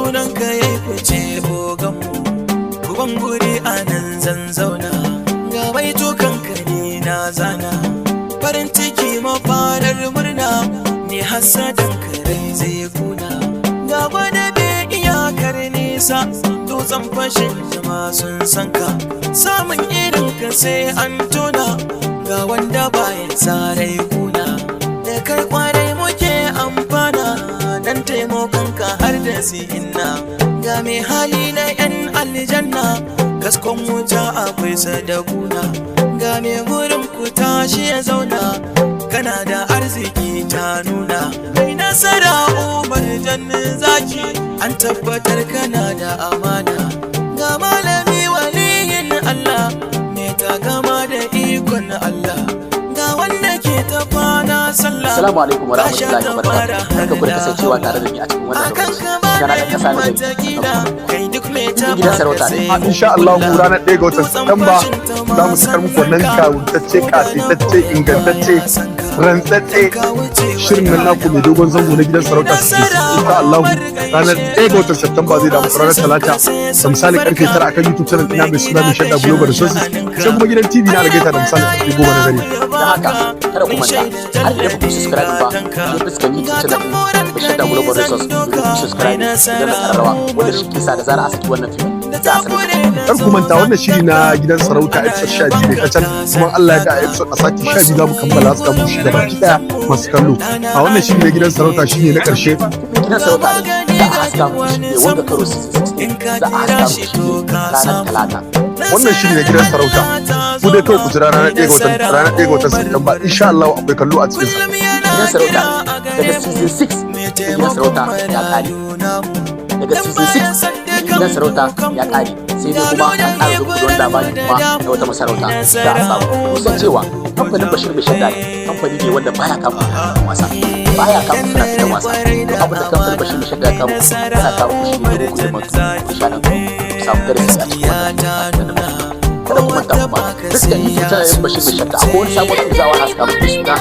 sunanka ya fice oganmu, kuban guri a nan zan zauna, ga baitukanka ne na zana, farin ciki mafarar murna ne hasadan kare zai kuna, ga gwada bai iyakar nisa dutsen fashin jama sun sanka, samun irinka sai an tona, ga wanda bayan tsarai kuna, da kai kwarai muke amfana dan taimakonka har da sihinna, ga mai hali na yan aljanna gaskon wuta akwai sadakuna, ga mai gurin ku tashi ya zauna kana da arziki ta nuna, mai nasara umar jannin zaki an tabbatar kana da amana, ga malami waliyin Allah mai takama da ikon Allah, ga wanda ke tafana sallah. Assalamu alaikum wa rahmatullahi wa barakatuh. Barka ku da kasancewa tare da ni a cikin wannan lokaci. Kana da kasa da gidan sarauta ne. Insha Allah ranar 1 ga watan Satumba za mu sakar muku wannan kawuntacce, kasaitacce, ingantacce, rantsatse shirin nan naku mai dogon zango na gidan sarauta su ke. Insha Allah ranar 1 ga watan Satumba zai damu ranar Talata da misali karfe 9 akan YouTube channel ina mai suna mai shadda Global Resources, sai kuma gidan TV na Algaita da misali karfe 10 na dare. Da haka kada ku manta har idan ku subscribe ba ku fuska YouTube channel mai shadda Global Resources ku subscribe da karrawa wanda shi ke sa da zara a saki wannan film. Kar ku manta wannan shiri na gidan sarauta episode 12 ne kacal, kuma Allah ya da episode a sati 12 za mu kammala su mu shi gaba ki daya masu kallo. A wannan shiri na gidan sarauta shine na karshe. Gidan sarauta da a haska mu shi ne wanda karo 16 da a haska mu shi ranar Talata. Wannan shiri na gidan sarauta ku dai kawai ku jira ranar 1 ga watan Satumba, insha Allah akwai kallo a cikin sa. Gidan sarauta daga season 6 gidan sarauta ya kare. Daga season 6 gidan sarauta ya kare, sai dai kuma an ƙara rubuta wani labari kuma na wata masarauta da a samu. Kusan cewa kamfanin Bashir mai shadda kamfani ne wanda baya kama fina-finan wasa, baya kama fina-finan wasa. Abin da kamfanin Bashir mai shadda ya kama yana kama kushi ne da kuma ku sha nan samu darasi a cikin wannan. Kada ku manta kuma dukkan yin channel Bashir mai shadda akwai wani sabon tuzawa na suka mutu suna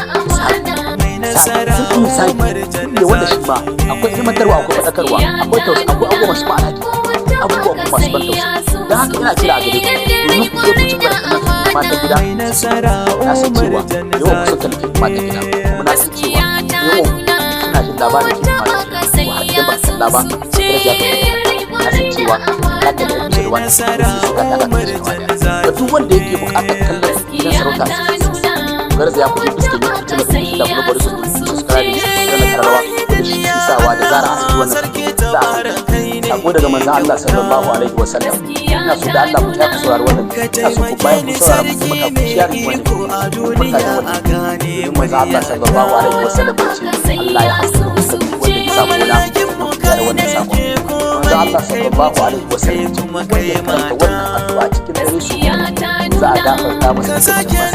Misali ne wanda shi ma akwai ilmantarwa, akwai faɗakarwa, akwai tausayi, akwai abubuwa masu ma'ana, abubuwa kuma masu ban tausayi. Don haka ina kira a gare ku domin ku zo ku ci barkatun matan gida. Na san cewa yawan kusa talafin matan gida, kuma na san cewa yawan suna jin labarin ke matan gida, ko har idan ba ka kalla ba daraja ta kai. Na san cewa ya ka da episode 1 sai suka taka ta shi gaba daya. Da duk wanda yake buƙatar kallon gidan sarauta garza ya kuɗi fuskar YouTube channel ɗin shi da kuma bari su subscribe da na kararrawa da shi isawa da zara a cikin wannan za a sako daga manzon Allah sallallahu alaihi wa sallam. Ina so da Allah ku ta saurari wannan, ina so ku bayan ku saurara ku kuma ku share wannan barka da wannan manzon Allah sallallahu alaihi wa sallam ya ce Allah ya haska fuskar wanda ya samu na da wannan sako. Manzon Allah sallallahu alaihi wa sallam ya ce wanda ya karanta wannan addu'a cikin dare su za a gafarta masa cikin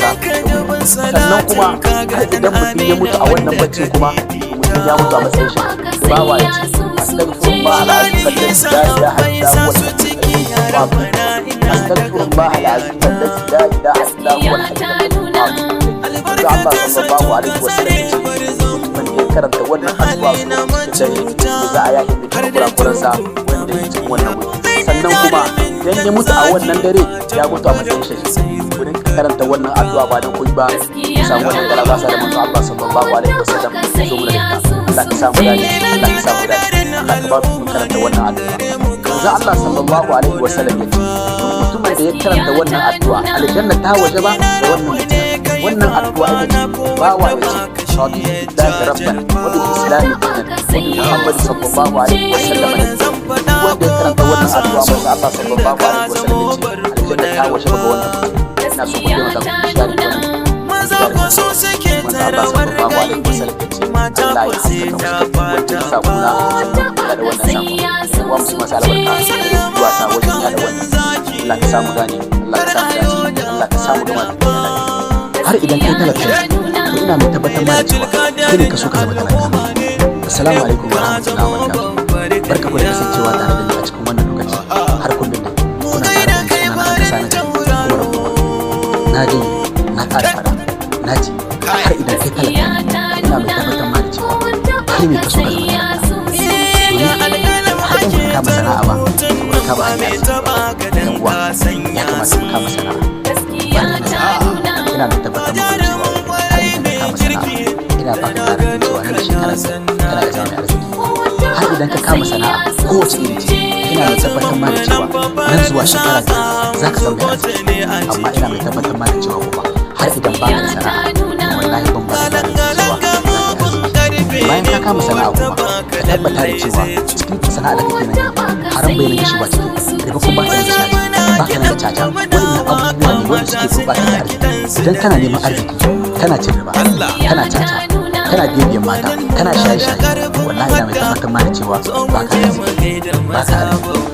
masa. Sannan kuma har idan mutum ya mutu a wannan bacci kuma mutum ya mutu a matsayin shi ba wa ya ce astaghfirullah alazim alladhi la ilaha illa huwa astaghfirullah alazim alladhi la ilaha illa huwa Allah sallallahu alaihi wa sallam mutumin ya karanta wannan addu'a cikin dare za a yahi mutum kurakuransa wanda ya cikin wannan wuri. Sannan kuma idan ya mutu a wannan dare ya mutu a matsayin shi karanta wannan addu'a ba dan kuyi ba samu wannan galaba sa da manzo Allah sallallahu alaihi wasallam zo mu da ita. Allah ka samu dani, Allah ka samu dani, Allah ka ba mu karanta wannan addu'a. Manzo Allah sallallahu alaihi wasallam yace mutumin da ya karanta wannan addu'a aljanna ta waje ba da wannan mutum. Wannan addu'a ita ba wa yace shahadu billahi rabban wa bil islam dinan wa bi Muhammad sallallahu alaihi wasallam. Wanda ya karanta wannan addu'a manzo Allah sallallahu alaihi wasallam yace aljanna ta waje ba ga wannan mutum. Na so ku taimaka ku share wannan maza ko so suke tarawar kai Allah ya haska wanda sako na da wannan sako wa musu masala barka zuwa sa wajen ya da wannan Allah ka samu gane, Allah ka samu dace, Allah ka samu gama har idan kai talaka to ina mai tabbatar ma da cewa kai ne ka so ka zama talaka. Assalamu alaikum wa rahmatullahi wa barakatuh. Barka ku da kasancewa tare da ni a cikin wannan lokaci har kullum kuna tare da ni na kasa na na ji na ƙara fara na ji har idan kai talaka ina mai tabbatar ma da cewa kai ne ka so ka zama talaka domin har in ka kama hanyar yan uwa ya kamata mu kama sana'a ina da tabbatar muku cewa har idan ka kama sana'a ina ba ka tsarin cewa nan da shekara kana da zama arziki har idan ka kama sana'a kowace iri ce ina mai tabbatar ma da cewa nan zuwa shekara za ka zama arziki amma ina mai tabbatar ma da cewa kuma har idan ba ka da sana'a wallahi ban ba da tsarin cewa za ka yi arziki bayan ka kama sana'a kuma ka tabbata da cewa cikin sana'a da kake nan haram bai nake shiga ciki riba kuma ba ka da caca ba ka da caca wannan abubuwa ne wanda suke gurɓata da arziki idan kana neman arziki kana cin riba kana caca kana biyan mata kana shaye-shaye wallahi ina mai tabbatar ma da cewa ba ka arziki ba ka arziki